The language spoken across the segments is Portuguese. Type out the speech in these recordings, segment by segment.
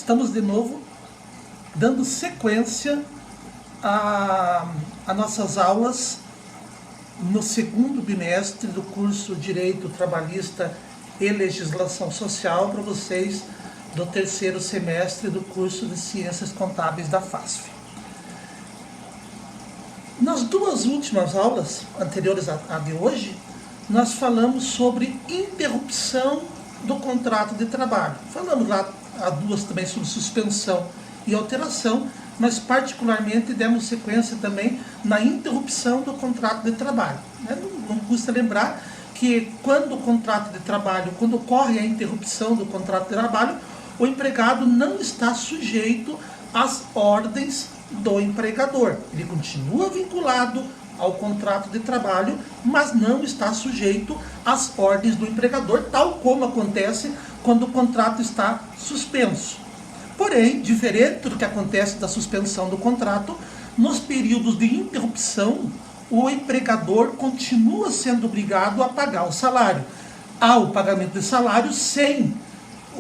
Estamos de novo dando sequência a nossas aulas no segundo bimestre do curso Direito Trabalhista e Legislação Social para vocês do terceiro semestre do curso de Ciências Contábeis da FASF. Nas duas últimas aulas, anteriores à de hoje, nós falamos sobre interrupção do contrato de trabalho. Falamos lá há duas também sobre suspensão e alteração, mas particularmente demos sequência também na interrupção do contrato de trabalho. Não custa lembrar que quando o contrato de trabalho, quando ocorre a interrupção do contrato de trabalho, o empregado não está sujeito às ordens do empregador. Ele continua vinculado ao contrato de trabalho, mas não está sujeito às ordens do empregador, tal como acontece quando o contrato está suspenso. Porém, diferente do que acontece da suspensão do contrato, nos períodos de interrupção, o empregador continua sendo obrigado a pagar o salário. Há o pagamento de salário sem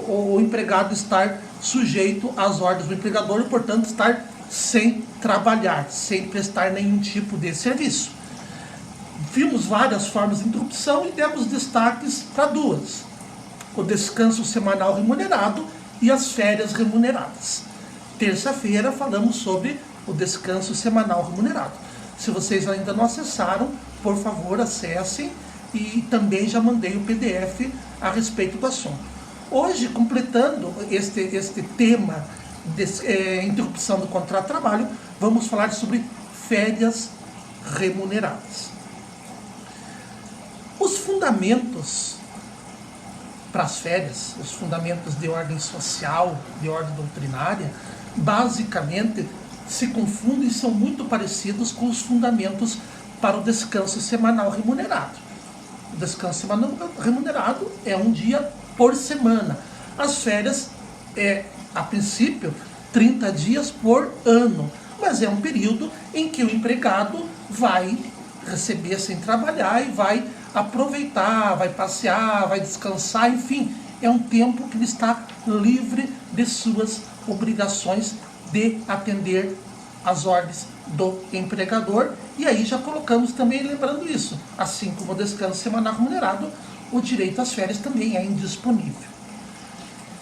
o empregado estar sujeito às ordens do empregador e, portanto, estar sem trabalhar, sem prestar nenhum tipo de serviço. Vimos várias formas de interrupção e demos destaques para duas: o descanso semanal remunerado e as férias remuneradas. Terça-feira falamos sobre o descanso semanal remunerado. Se vocês ainda não acessaram, por favor, acessem, e também já mandei o PDF a respeito do assunto. Hoje, completando este tema de interrupção do contrato de trabalho, vamos falar sobre férias remuneradas. Os fundamentos para as férias, os fundamentos de ordem social, de ordem doutrinária, basicamente se confundem e são muito parecidos com os fundamentos para o descanso semanal remunerado. O descanso semanal remunerado é um dia por semana. As férias a princípio, 30 dias por ano, mas é um período em que o empregado vai receber sem trabalhar e vai aproveitar, vai passear, vai descansar, enfim, é um tempo que ele está livre de suas obrigações de atender às ordens do empregador. E aí já colocamos também, lembrando isso, assim como o descanso semanal remunerado, o direito às férias também é indisponível.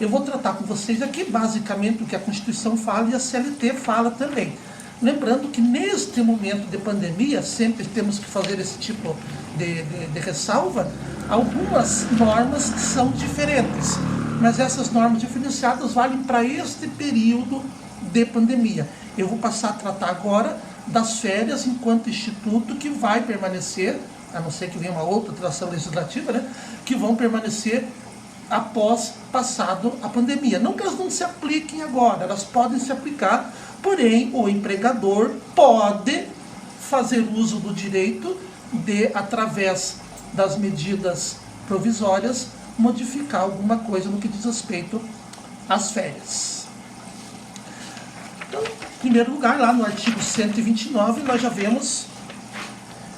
Eu vou tratar com vocês aqui basicamente o que a Constituição fala e a CLT fala também. Lembrando que neste momento de pandemia, sempre temos que fazer esse tipo de ressalva, algumas normas são diferentes, mas essas normas diferenciadas valem para este período de pandemia. Eu vou passar a tratar agora das férias enquanto instituto, que vai permanecer, a não ser que venha uma outra alteração legislativa, que vão permanecer após passado a pandemia. Não que elas não se apliquem agora, elas podem se aplicar, porém o empregador pode fazer uso do direito de, através das medidas provisórias, modificar alguma coisa no que diz respeito às férias. Então, em primeiro lugar, lá no artigo 129, nós já vemos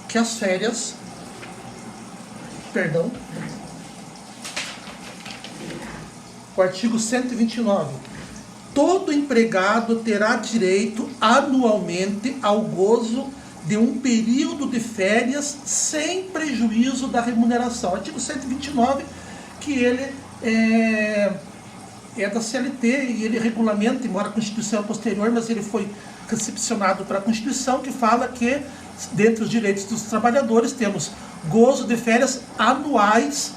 que as férias, o artigo 129. Todo empregado terá direito anualmente ao gozo de um período de férias sem prejuízo da remuneração. Artigo 129, que ele é da CLT e ele regulamenta, embora a Constituição é posterior, mas ele foi recepcionado para a Constituição, que fala que, dentre os direitos dos trabalhadores, temos gozo de férias anuais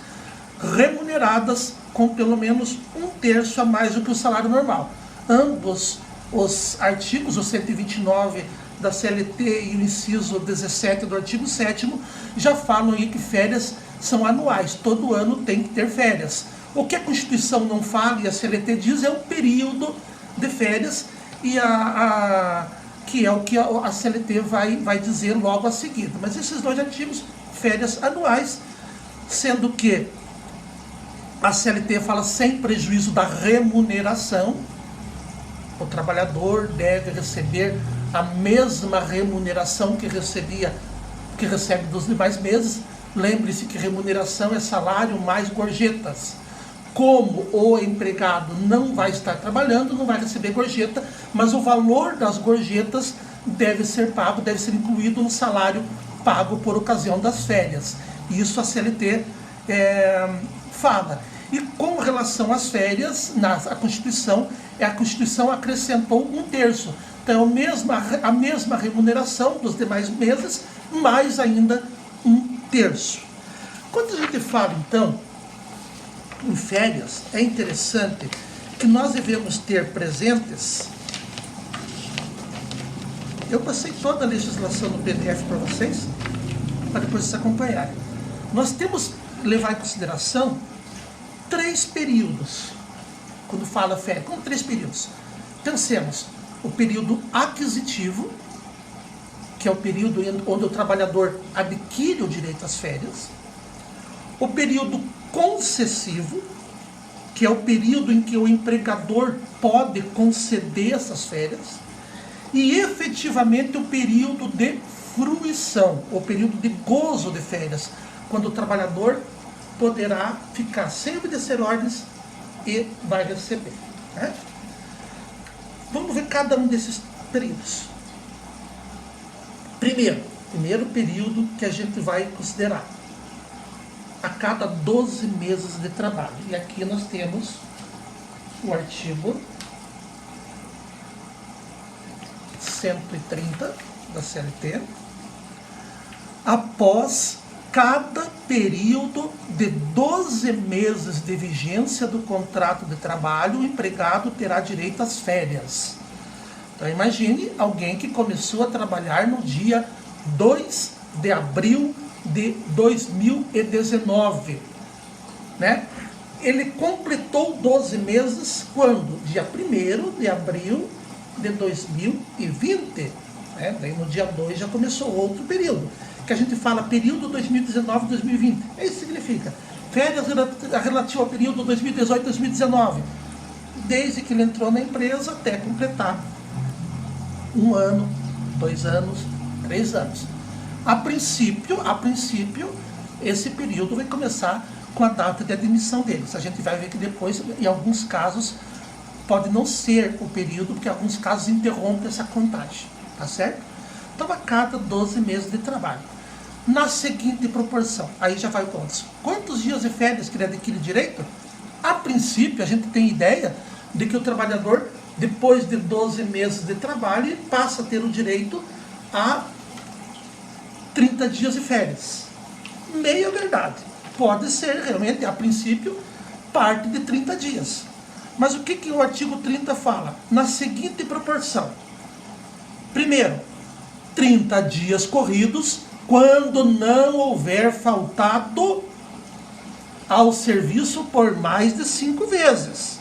remuneradas com pelo menos 1/3 a mais do que o salário normal. Ambos os artigos, o 129 da CLT e o inciso 17 do artigo 7º, já falam aí que férias são anuais, todo ano tem que ter férias. O que a Constituição não fala e a CLT diz é o período de férias, e que é o que a CLT vai dizer logo a seguir. Mas esses dois artigos, férias anuais, sendo que a CLT fala sem prejuízo da remuneração, o trabalhador deve receber a mesma remuneração que recebe dos demais meses. Lembre-se que remuneração é salário mais gorjetas. como o empregado não vai estar trabalhando, não vai receber gorjeta, mas o valor das gorjetas deve ser pago, deve ser incluído no salário pago por ocasião das férias. Isso a CLT fala. E com relação às férias, a Constituição acrescentou 1/3. Então, a mesma remuneração dos demais meses, mais ainda 1/3. Quando a gente fala, então, em férias, é interessante que nós devemos ter presentes. Eu passei toda a legislação no PDF para vocês, para depois vocês acompanharem. Nós temos que levar em consideração 3 períodos, quando fala férias, como 3 períodos. Pensemos, o período aquisitivo, que é o período onde o trabalhador adquire o direito às férias, o período concessivo, que é o período em que o empregador pode conceder essas férias, e efetivamente o período de fruição, o período de gozo de férias, quando o trabalhador poderá ficar sem obedecer ordens e vai receber. Né? Vamos ver cada um desses períodos. Primeiro período que a gente vai considerar, a cada 12 meses de trabalho. E aqui nós temos o artigo 130 da CLT. Após cada período de 12 meses de vigência do contrato de trabalho, o empregado terá direito às férias. Então imagine alguém que começou a trabalhar no dia 2 de abril de 2019, né? Ele completou 12 meses quando? Dia 1º de abril de 2020, né? Daí no dia 2 já começou outro período, que a gente fala período 2019-2020. Isso significa férias relativo ao período 2018-2019, desde que ele entrou na empresa até completar 1 ano, 2 anos, 3 anos. A princípio, esse período vai começar com a data de admissão deles. A gente vai ver que depois, em alguns casos, pode não ser o período, porque em alguns casos interrompe essa contagem, tá certo? Então, a cada 12 meses de trabalho. Na seguinte proporção, aí já vai quantos dias de férias que ele adquire direito? A princípio, a gente tem ideia de que o trabalhador, depois de 12 meses de trabalho, ele passa a ter o direito a 30 dias de férias. Meia verdade. Pode ser, realmente, a princípio, parte de 30 dias. Mas o que o artigo 30 fala? Na seguinte proporção. Primeiro, 30 dias corridos quando não houver faltado ao serviço por mais de 5 vezes.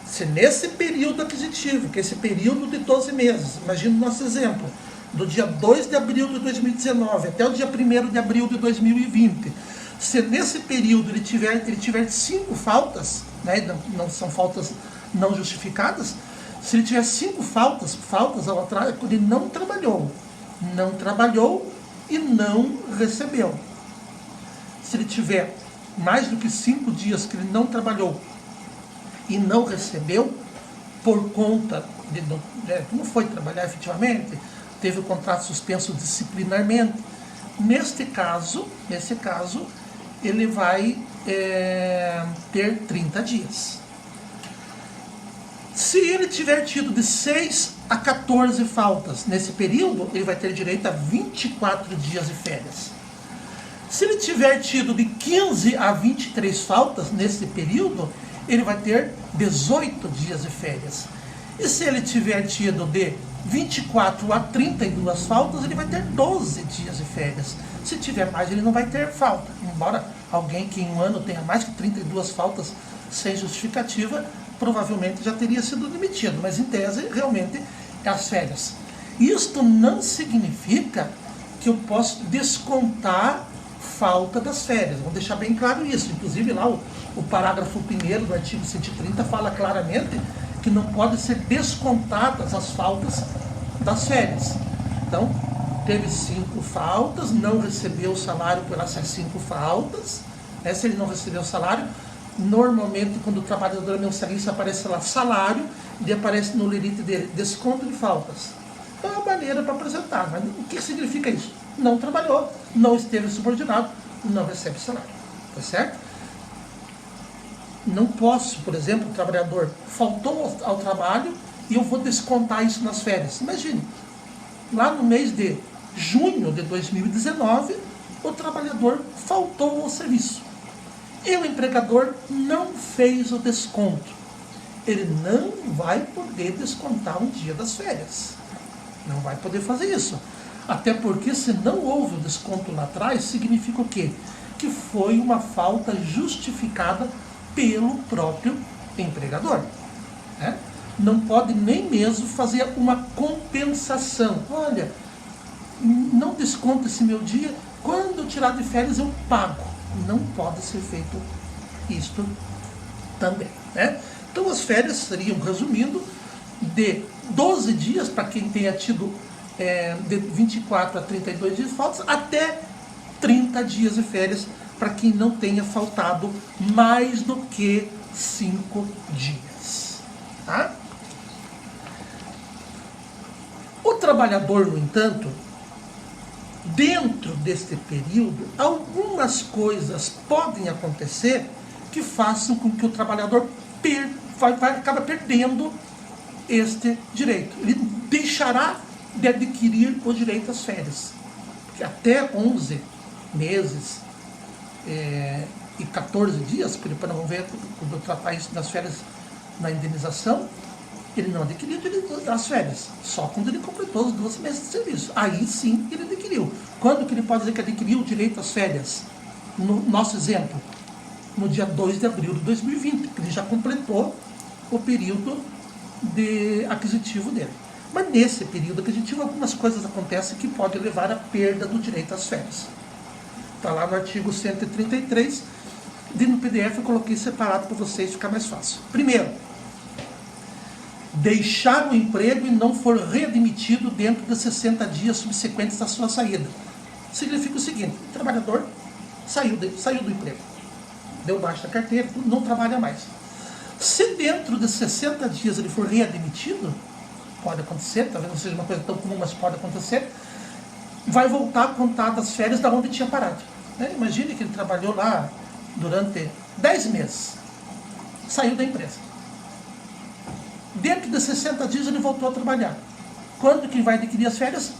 Se nesse período aquisitivo, que é esse período de 12 meses, imagina o nosso exemplo, do dia 2 de abril de 2019 até o dia 1º de abril de 2020, se nesse período ele tiver 5 faltas, né, não são faltas não justificadas, se ele tiver 5 faltas ao atrás, ele não trabalhou e não recebeu. Se ele tiver mais do que 5 dias que ele não trabalhou e não recebeu, por conta de não foi trabalhar efetivamente, teve o contrato suspenso disciplinarmente, nesse caso, ele vai ter 30 dias. Se ele tiver tido de 6 a 14 faltas nesse período, ele vai ter direito a 24 dias de férias. Se ele tiver tido de 15 a 23 faltas nesse período, ele vai ter 18 dias de férias. E se ele tiver tido de 24 a 32 faltas, ele vai ter 12 dias de férias. Se tiver mais, ele não vai ter falta. Embora alguém que em um ano tenha mais que 32 faltas sem justificativa, provavelmente já teria sido demitido. Mas em tese, realmente, é as férias. Isto não significa que eu posso descontar falta das férias. Vou deixar bem claro isso. Inclusive lá o parágrafo 1º do artigo 130 fala claramente que não podem ser descontadas as faltas das férias. Então, teve 5 faltas, não recebeu o salário por essas 5 faltas. Se ele não recebeu o salário, Normalmente, quando o trabalhador é mensalista, aparece lá salário, e aparece no lerite dele desconto de faltas. Então é uma maneira para apresentar. Mas o que significa isso? Não trabalhou, não esteve subordinado, não recebe salário. Tá certo? Não posso, por exemplo, o trabalhador faltou ao trabalho e eu vou descontar isso nas férias. Imagine, lá no mês de junho de 2019, o trabalhador faltou ao serviço. E o empregador não fez o desconto. Ele não vai poder descontar um dia das férias. Não vai poder fazer isso. Até porque, se não houve o desconto lá atrás, significa o quê? Que foi uma falta justificada pelo próprio empregador. Né? Não pode nem mesmo fazer uma compensação. Olha, não desconta esse meu dia, quando eu tirar de férias eu pago. Não pode ser feito isto também. Né? Então as férias seriam, resumindo, de 12 dias para quem tenha tido de 24 a 32 dias de faltas, até 30 dias de férias para quem não tenha faltado mais do que 5 dias. Tá? O trabalhador, no entanto, dentro deste período, algumas coisas podem acontecer que façam com que o trabalhador acaba perdendo este direito. Ele deixará de adquirir o direito às férias. Porque até 11 meses e 14 dias, porque depois nós vamos ver quando eu tratar isso das férias na indenização, ele não adquiriu o direito às férias, só quando ele completou os 12 meses de serviço. Aí sim ele adquiriu. Quando que ele pode dizer que adquiriu o direito às férias? No nosso exemplo, no dia 2 de abril de 2020, que ele já completou o período aquisitivo dele. Mas nesse período aquisitivo, algumas coisas acontecem que podem levar à perda do direito às férias. Está lá no artigo 133, e no PDF eu coloquei separado para vocês ficar mais fácil. Primeiro, deixar o emprego e não for readmitido dentro de 60 dias subsequentes à sua saída. Significa o seguinte: o trabalhador saiu do emprego, deu baixa da carteira, não trabalha mais. Se dentro de 60 dias ele for readmitido, pode acontecer, talvez não seja uma coisa tão comum, mas pode acontecer, vai voltar a contar das férias da onde tinha parado. Né? Imagine que ele trabalhou lá durante 10 meses, saiu da empresa. Dentro de 60 dias ele voltou a trabalhar. Quando que vai adquirir as férias?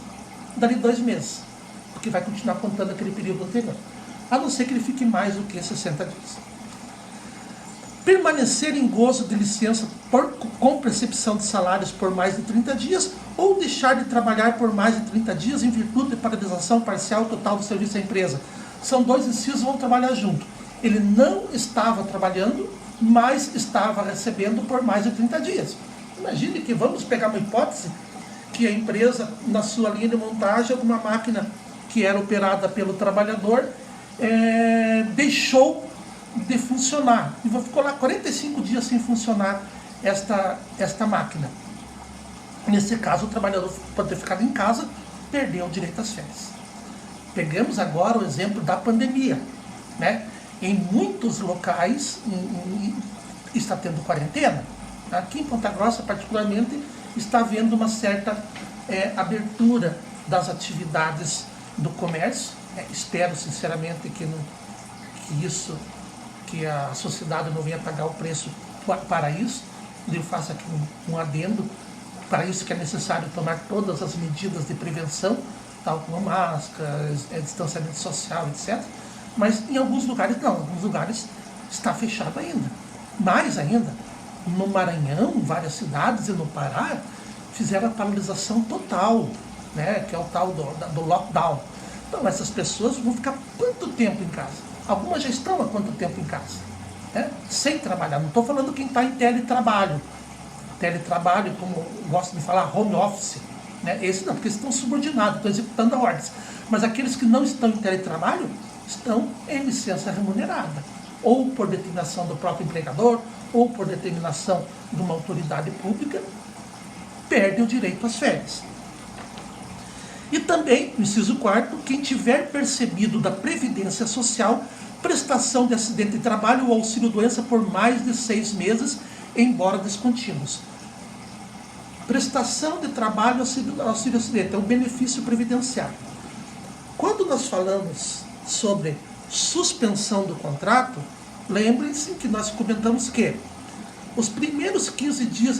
Dali 2 meses, porque vai continuar contando aquele período anterior, a não ser que ele fique mais do que 60 dias. Permanecer em gozo de licença com percepção de salários por mais de 30 dias ou deixar de trabalhar por mais de 30 dias em virtude de paralisação parcial total do serviço da empresa. São 2 incisos, vão trabalhar junto. Ele não estava trabalhando, mas estava recebendo por mais de 30 dias. Imagine que vamos pegar uma hipótese que a empresa, na sua linha de montagem, alguma máquina que era operada pelo trabalhador, deixou de funcionar. E ficou lá 45 dias sem funcionar esta máquina. Nesse caso, o trabalhador pode ter ficado em casa, perdeu o direito às férias. Pegamos agora o exemplo da pandemia. Né? Em muitos locais está tendo quarentena. Aqui em Ponta Grossa, particularmente, está havendo uma certa abertura das atividades do comércio. Espero, sinceramente, que a sociedade não venha pagar o preço para isso. Eu faço aqui um adendo. Para isso que é necessário tomar todas as medidas de prevenção, tal como máscaras, distanciamento social, etc. Mas em alguns lugares não, em alguns lugares está fechado ainda. Mais ainda, no Maranhão, várias cidades e no Pará, fizeram a paralisação total, né, que é o tal do lockdown. Então essas pessoas vão ficar quanto tempo em casa? Algumas já estão há quanto tempo em casa? Né? Sem trabalhar. Não estou falando quem está em teletrabalho. Teletrabalho, como eu gosto de falar, home office. Né? Esse não, porque eles estão subordinados, estão executando ordens. Mas aqueles que não estão em teletrabalho estão em licença remunerada. Ou por determinação do próprio empregador, ou por determinação de uma autoridade pública, perde o direito às férias. E também, no inciso 4º, quem tiver percebido da Previdência Social prestação de acidente de trabalho ou auxílio-doença por mais de 6 meses, embora descontínuos. Prestação de trabalho, auxílio-acidente, é um benefício previdenciário. Quando nós falamos sobre suspensão do contrato, lembrem-se que nós comentamos que os primeiros 15 dias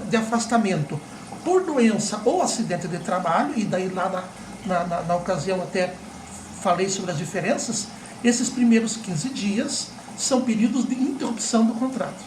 de afastamento por doença ou acidente de trabalho, e daí lá na ocasião até falei sobre as diferenças, esses primeiros 15 dias são períodos de interrupção do contrato.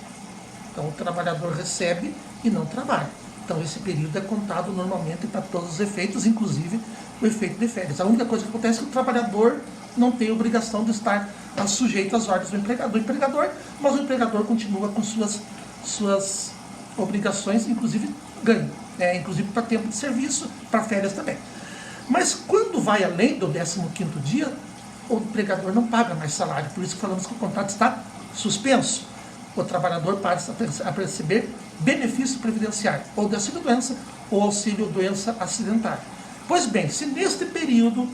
Então o trabalhador recebe e não trabalha. Então esse período é contado normalmente para todos os efeitos, inclusive o efeito de férias. A única coisa que acontece é que o trabalhador não tem obrigação de estar sujeito às ordens do empregador, mas o empregador continua com suas obrigações, inclusive ganho, inclusive para tempo de serviço, para férias também. Mas quando vai além do 15º dia, o empregador não paga mais salário, por isso que falamos que o contrato está suspenso. O trabalhador passa a receber benefício previdenciário, ou de auxílio-doença, ou auxílio-doença acidentária. Pois bem, se neste período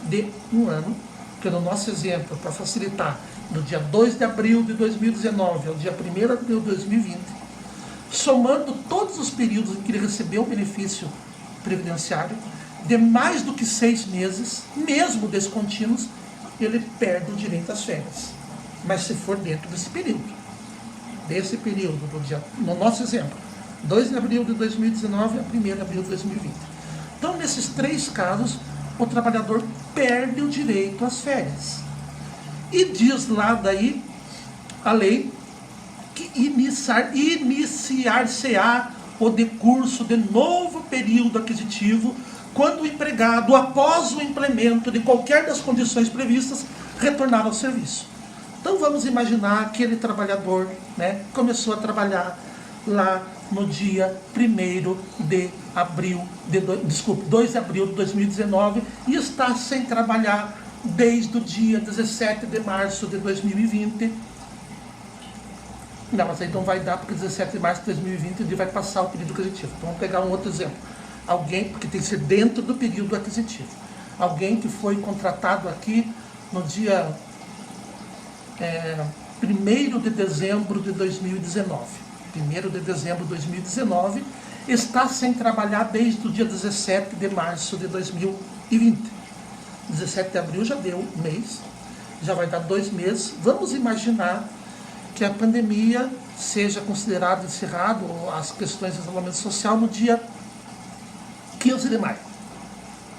de um ano, que no nosso exemplo, para facilitar, no dia 2 de abril de 2019 ao dia 1º de abril de 2020, somando todos os períodos em que ele recebeu o benefício previdenciário, de mais do que 6 meses, mesmo descontínuos, ele perde o direito às férias. Mas se for dentro desse período, no nosso exemplo, 2 de abril de 2019 a 1º de abril de 2020. Então, nesses 3 casos, o trabalhador perde o direito às férias. E diz lá daí a lei que iniciar-se-á o decurso de novo período aquisitivo quando o empregado, após o implemento de qualquer das condições previstas, retornar ao serviço. Então vamos imaginar aquele trabalhador, começou a trabalhar lá no dia 2 de abril de 2019 e está sem trabalhar desde o dia 17 de março de 2020. Não, mas aí não vai dar, porque 17 de março de 2020 ele vai passar o período aquisitivo. Então vamos pegar um outro exemplo. Alguém, porque tem que ser dentro do período aquisitivo. Alguém que foi contratado aqui no dia 1º de dezembro de 2019. 1º de dezembro de 2019, está sem trabalhar desde o dia 17 de março de 2020. 17 de abril já deu um mês, já vai dar 2 meses. Vamos imaginar que a pandemia seja considerada encerrada, ou as questões de isolamento social, no dia 15 de maio.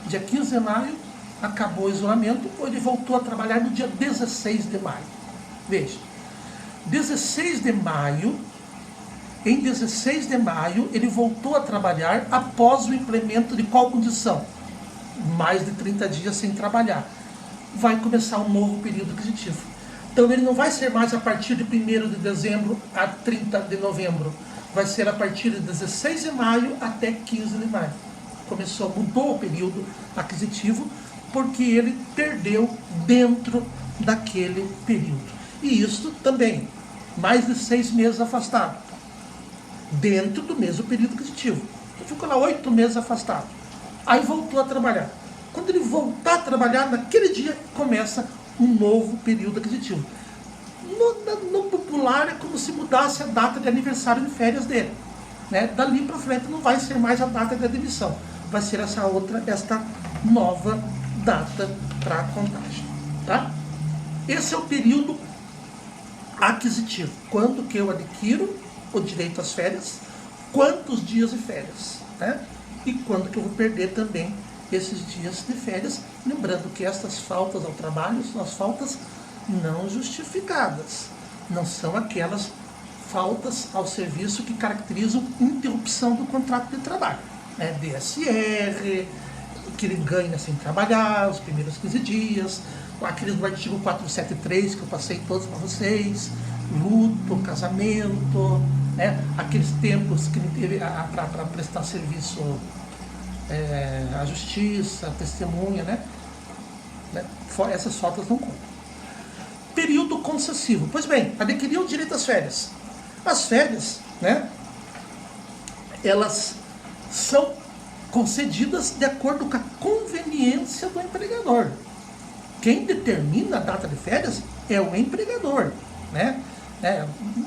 Dia 15 de maio, acabou o isolamento, ou ele voltou a trabalhar no dia 16 de maio. Veja, 16 de maio, em 16 de maio, ele voltou a trabalhar após o implemento de qual condição? Mais de 30 dias sem trabalhar. Vai começar um novo período aquisitivo. Então ele não vai ser mais a partir de 1º de dezembro a 30 de novembro. Vai ser a partir de 16 de maio até 15 de maio. Mudou o período aquisitivo, porque ele perdeu dentro daquele período. E isso também, mais de 6 meses afastado, dentro do mesmo período aquisitivo. Ele ficou lá 8 meses afastado. Aí voltou a trabalhar. Quando ele voltar a trabalhar, naquele dia começa um novo período aquisitivo. No popular é como se mudasse a data de aniversário de férias dele. Dali para frente não vai ser mais a data de admissão. Vai ser esta nova data para a contagem. Tá? Esse é o período aquisitivo. Quando que eu adquiro o direito às férias, quantos dias de férias, e quando que eu vou perder também esses dias de férias, lembrando que estas faltas ao trabalho são as faltas não justificadas, não são aquelas faltas ao serviço que caracterizam interrupção do contrato de trabalho, DSR, que ele ganha sem trabalhar, os primeiros 15 dias, aqueles do artigo 473 que eu passei todos para vocês, luto, casamento, aqueles tempos que ele teve para prestar serviço à justiça, testemunha, essas faltas não contam. Período concessivo. Pois bem, adquiriu o direito às férias. As férias, elas são concedidas de acordo com a conveniência do empregador. Quem determina a data de férias é o empregador, né?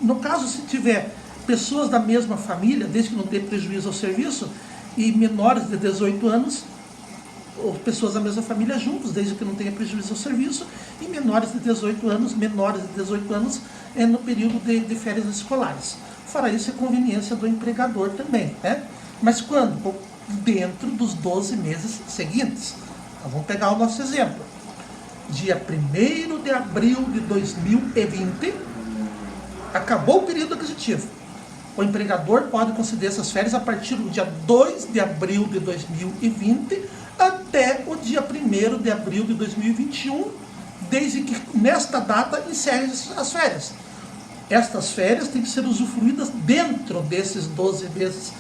No caso, se tiver pessoas da mesma família, desde que não dê prejuízo ao serviço, e menores de 18 anos, ou pessoas da mesma família juntos, desde que não tenha prejuízo ao serviço, e menores de 18 anos, no período de férias escolares. Fora isso, é conveniência do empregador também, né? Mas quando? Dentro dos 12 meses seguintes. Então, vamos pegar o nosso exemplo. Dia 1º de abril de 2020, acabou o período aquisitivo. O empregador pode conceder essas férias a partir do dia 2 de abril de 2020 até o dia 1º de abril de 2021, desde que nesta data encerre as férias. Estas férias têm que ser usufruídas dentro desses 12 meses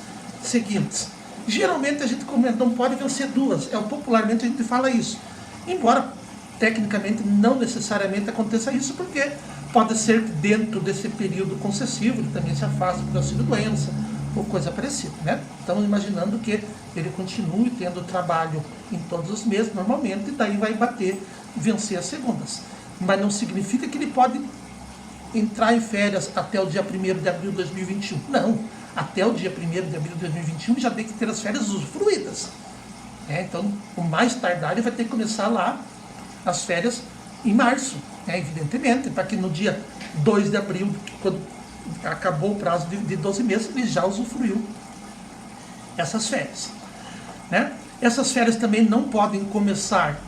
seguintes. Geralmente a gente não pode vencer duas, popularmente a gente fala isso. Embora tecnicamente não necessariamente aconteça isso, porque pode ser que dentro desse período concessivo ele também se afaste por auxílio-doença ou coisa parecida, né? Estamos imaginando que ele continue tendo trabalho em todos os meses, normalmente, e daí vai vencer as segundas. Mas não significa que ele pode entrar em férias até o dia 1º de abril de 2021. Não, até o dia 1º de abril de 2021 já tem que ter as férias usufruídas. Então, o mais tardar ele vai ter que começar lá as férias em março, evidentemente, para que no dia 2 de abril, quando acabou o prazo de 12 meses, ele já usufruiu essas férias, né? Essas férias também não podem começar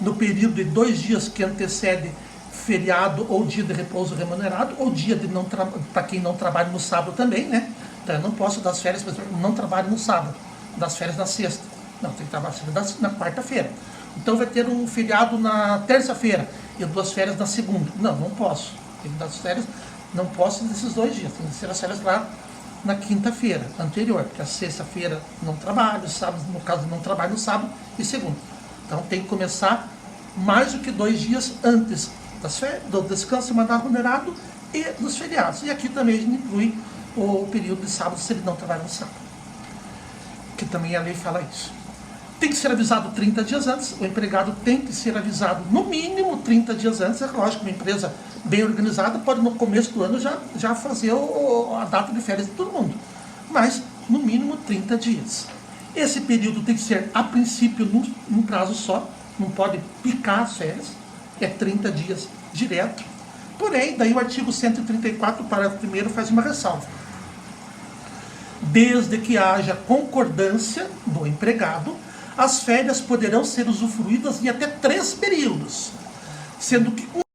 no período de 2 dias que antecede feriado ou dia de repouso remunerado, ou dia de não para quem não trabalha no sábado também, né? Então eu não posso dar as férias, por exemplo, não trabalho no sábado, das férias na sexta. Não, tem que trabalhar na quarta-feira. Então vai ter um feriado na terça-feira e 2 férias na segunda. Não posso. Tem que dar as férias, não posso desses 2 dias. Tem que ser as férias lá na quinta-feira anterior, porque a sexta-feira não trabalho, sábado, no caso, não trabalho no sábado e segunda. Então tem que começar mais do que 2 dias antes das férias, do descanso semanal remunerado e dos feriados. E aqui também a gente inclui o período de sábado, se ele não trabalha no sábado, que também a lei fala isso. Tem que ser avisado 30 dias antes, o empregado tem que ser avisado no mínimo 30 dias antes. É lógico, uma empresa bem organizada pode no começo do ano já fazer a data de férias de todo mundo, mas no mínimo 30 dias. Esse período tem que ser, a princípio, num prazo só, não pode picar as férias, é 30 dias direto. Porém, daí o artigo 134, parágrafo 1º, faz uma ressalva. Desde que haja concordância do empregado, as férias poderão ser usufruídas em até 3 períodos, sendo que